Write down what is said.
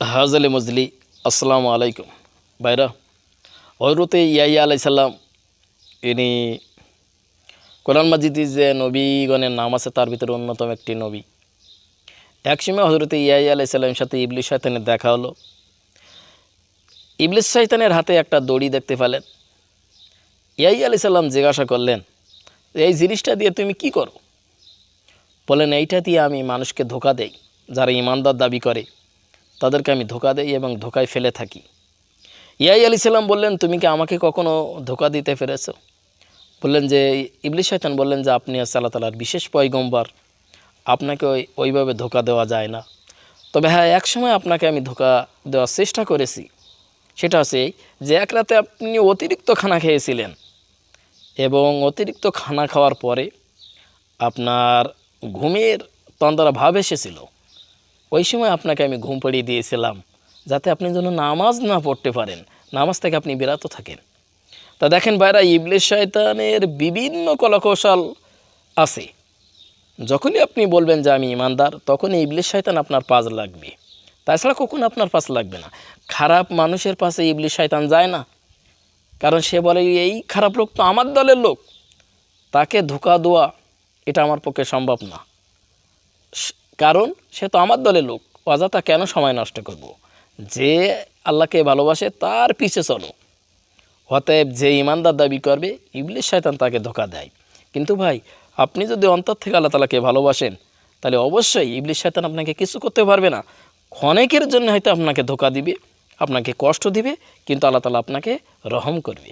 হাজলে মজলি আসসালামু আলাইকুম ভাইরা। হজরতে ইয়াহিয়া আলাইহিস সালাম ইনি কোরআন মাজিদে যে নবীগণের নাম আছে তার ভিতরে অন্যতম একটি নবী। একসময় হজরতে ইয়াহিয়া আলাইহিস সালামের সাথে ইবলিস শয়তানের দেখা হলো। ইবলিস শয়তানের হাতে একটা দড়ি দেখতে পেলেন। ইয়াহিয়া আলাইহিস সালাম জিজ্ঞাসা করলেন, এই জিনিসটা দিয়ে তুমি কি করো? বলেন, এইটা দিয়ে আমি মানুষকে ধোঁকা দেই, যারা ইমানদার দাবি করে তাদেরকে আমি ধোঁকা দেই এবং ধোঁকায় ফেলে থাকি। ইয়াহিয়া আলাইহিস সালাম বললেন, তুমি কি আমাকে কখনো ধোঁকা দিতে পেরেছো? বললেন যে, ইবলিস শয়তান বললেন যে, আপনি আল্লাহ তাআলার বিশেষ পয়গম্বর, আপনাকে ওইভাবে ধোঁকা দেওয়া যায় না। তবে হ্যাঁ, এক সময় আপনাকে আমি ধোঁকা দেওয়ার চেষ্টা করেছি। সেটা হচ্ছে যে, এক রাতে আপনি অতিরিক্ত খানা খেয়েছিলেন এবং অতিরিক্ত খানা খাওয়ার পরে আপনার ঘুমের তন্দ্রা ভাব এসেছিল। ওই সময় আপনাকে আমি ঘুম পাড়িয়ে দিয়েছিলাম, যাতে আপনি যেন নামাজ না পড়তে পারেন, নামাজ থেকে আপনি বিরত থাকেন। তা দেখেন ভাইরা, ইবলিস শয়তানের বিভিন্ন কলাকৌশল আছে। যখনই আপনি বলবেন যে আমি ইমানদার, তখনই ইবলিস শয়তান আপনার পাশ লাগবে, তাছাড়া কখনো আপনার পাশ লাগবে না। খারাপ মানুষের পাশে ইবলিস শয়তান যায় না, কারণ সে বলে এই খারাপ লোক তো আমার দলের লোক, তাকে ধোঁকা দেওয়া এটা আমার পক্ষে সম্ভব না, কারণ সে তো আমার দলের লোক, অযথা কেন সময় নষ্ট করব। যে আল্লাহকে ভালোবাসে তার পিছে চলো। অতএব যে ইমানদার দাবি করবে, ইবলিস শয়তান তাকে ধোঁকা দেয়। কিন্তু ভাই, আপনি যদি অন্তর থেকে আল্লাহ তাআলাকে ভালোবাসেন, তাহলে অবশ্যই ইবলিস শয়তান আপনাকে কিছু করতে পারবে না। ক্ষণিকের জন্য হয়তো আপনাকে ধোঁকা দিবে, আপনাকে কষ্ট দিবে, কিন্তু আল্লাহ তাআলা আপনাকে রহম করবে।